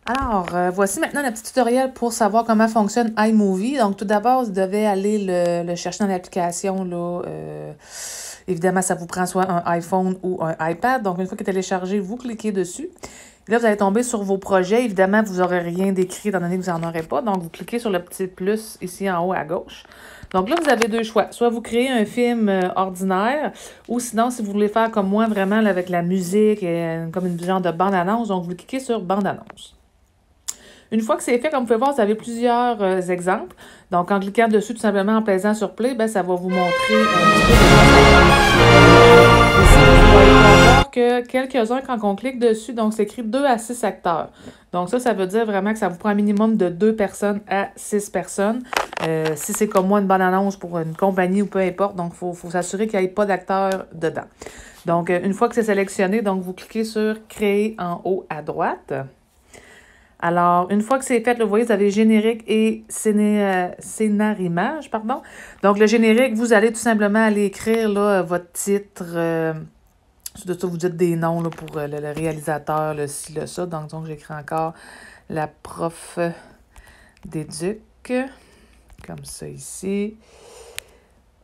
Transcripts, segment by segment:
Alors, voici maintenant le petit tutoriel pour savoir comment fonctionne iMovie. Donc, tout d'abord, vous devez aller le chercher dans l'application. Évidemment, ça vous prend soit un iPhone ou un iPad. Donc, une fois qu'il est téléchargé, vous cliquez dessus. Et là, vous allez tomber sur vos projets. Évidemment, vous n'aurez rien d'écrit étant donné que vous n'en aurez pas. Donc, vous cliquez sur le petit plus ici en haut à gauche. Donc là, vous avez deux choix. Soit vous créez un film ordinaire, ou sinon, si vous voulez faire comme moi, vraiment là, avec la musique, et, comme une genre de bande-annonce, donc vous cliquez sur bande-annonce. Une fois que c'est fait, comme vous pouvez voir, vous avez plusieurs exemples. Donc, en cliquant dessus, tout simplement en pesant sur Play, ben, ça va vous montrer un petit peu de quoi. Ici, vous allez voir que quelques-uns, quand on clique dessus, donc c'est écrit 2 à 6 acteurs. Donc ça veut dire vraiment que ça vous prend un minimum de 2 personnes à 6 personnes. Si c'est comme moi, une bonne annonce pour une compagnie ou peu importe, donc il faut s'assurer qu'il n'y ait pas d'acteurs dedans. Donc, une fois que c'est sélectionné, donc vous cliquez sur « Créer » en haut à droite. Alors, une fois que c'est fait, là, vous voyez, vous avez générique et scénarimage, pardon. Donc, le générique, vous allez tout simplement aller écrire là, votre titre. De ça, vous dites des noms là, pour le réalisateur, le ci, le ça. Donc j'écris encore la prof d'éduc, comme ça ici.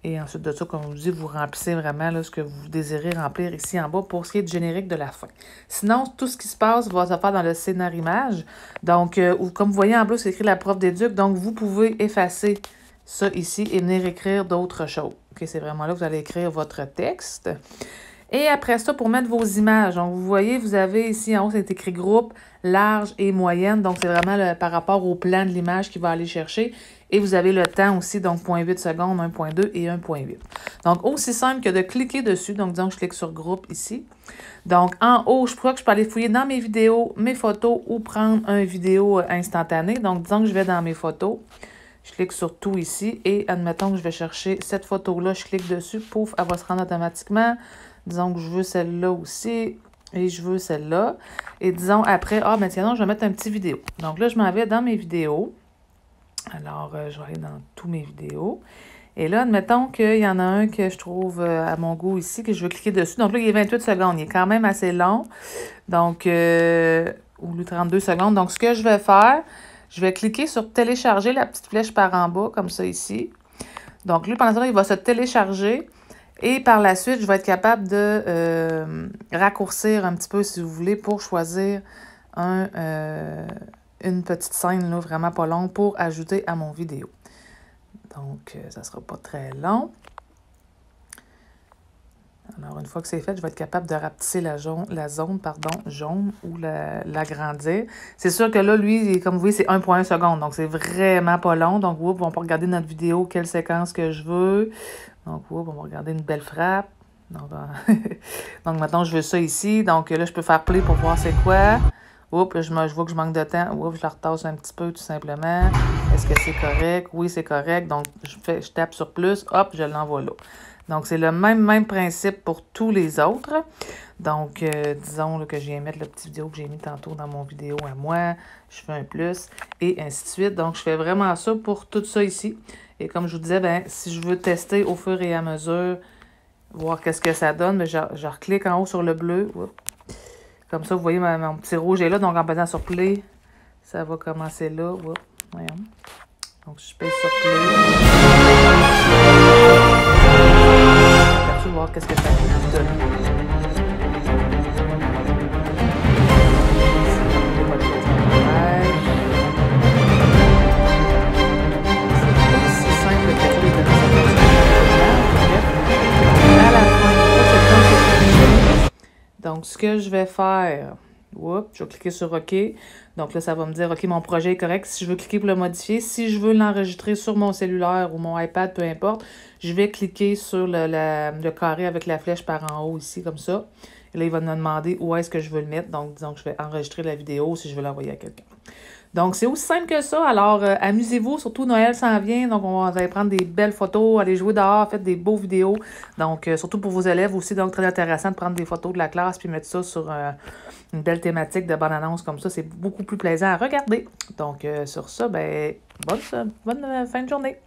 Et ensuite de ça, comme je vous dis, vous remplissez vraiment là, ce que vous désirez remplir ici en bas pour ce qui est du générique de la fin. Sinon, tout ce qui se passe va se faire dans le scénarimage. Donc, comme vous voyez en bleu, c'est écrit la prof d'éduc. Donc, vous pouvez effacer ça ici et venir écrire d'autres choses. Okay, c'est vraiment là que vous allez écrire votre texte. Et après ça, pour mettre vos images, donc vous voyez, vous avez ici en haut, c'est écrit groupe, large et moyenne. Donc, c'est vraiment par rapport au plan de l'image qu'il va aller chercher. Et vous avez le temps aussi, donc 0,8 secondes, 1,2 et 1,8. Donc, aussi simple que de cliquer dessus. Donc, disons que je clique sur groupe ici. Donc, en haut, je crois que je peux aller fouiller dans mes vidéos, mes photos ou prendre une vidéo instantanée. Donc, disons que je vais dans mes photos. Je clique sur tout ici et admettons que je vais chercher cette photo-là. Je clique dessus, pouf, elle va se rendre automatiquement. Disons que je veux celle-là aussi et je veux celle-là. Et disons après, ben tiens, je vais mettre un petit vidéo. Donc là, je m'en vais dans mes vidéos. Alors, je vais aller dans tous mes vidéos. Et là, admettons qu'il y en a un que je trouve à mon goût ici, que je veux cliquer dessus. Donc là, il est 28 secondes. Il est quand même assez long. Donc, ou 32 secondes. Donc, ce que je vais faire, je vais cliquer sur télécharger la petite flèche par en bas, comme ça ici. Donc, lui, pendant ce temps-là, il va se télécharger. Et par la suite, je vais être capable de raccourcir un petit peu, si vous voulez, pour choisir une petite scène là, vraiment pas longue pour ajouter à mon vidéo. Donc, ça ne sera pas très long. Alors, une fois que c'est fait, je vais être capable de rapetisser la zone jaune ou l'agrandir. C'est sûr que là, lui, comme vous voyez, c'est 1,1 seconde. Donc, c'est vraiment pas long. Donc, on peut regarder notre vidéo, quelle séquence que je veux. Donc, on va regarder une belle frappe. Donc, maintenant, je veux ça ici. Donc, là, je peux faire play pour voir c'est quoi. Là, je vois que je manque de temps. Je la retasse un petit peu, tout simplement. Est-ce que c'est correct? Oui, c'est correct. Donc, je tape sur plus. Hop, je l'envoie là. Donc, c'est le même principe pour tous les autres. Donc, disons là, que je viens mettre la petite vidéo que j'ai mis tantôt dans mon vidéo à moi. Je fais un plus et ainsi de suite. Donc, je fais vraiment ça pour tout ça ici. Et comme je vous disais, ben, si je veux tester au fur et à mesure, voir qu'est-ce que ça donne, ben, je reclique en haut sur le bleu. Comme ça, vous voyez, mon petit rouge est là. Donc, en pesant sur Play, ça va commencer là. Voyons. Donc, je pèse sur Play. Je vais voir qu'est-ce que ça donne. Donc, ce que je vais faire, je vais cliquer sur OK. Donc là, ça va me dire, OK, mon projet est correct. Si je veux cliquer pour le modifier, si je veux l'enregistrer sur mon cellulaire ou mon iPad, peu importe, je vais cliquer sur le carré avec la flèche par en haut ici, comme ça. Et là, il va me demander où est-ce que je veux le mettre. Donc, disons que je vais enregistrer la vidéo si je veux l'envoyer à quelqu'un. Donc, c'est aussi simple que ça. Alors, amusez-vous. Surtout, Noël s'en vient. Donc, on va aller prendre des belles photos, aller jouer dehors, faites des beaux vidéos. Donc, surtout pour vos élèves aussi. Donc, très intéressant de prendre des photos de la classe puis mettre ça sur une belle thématique de bonne annonce comme ça. C'est beaucoup plus plaisant à regarder. Donc, sur ça, ben, bonne fin de journée.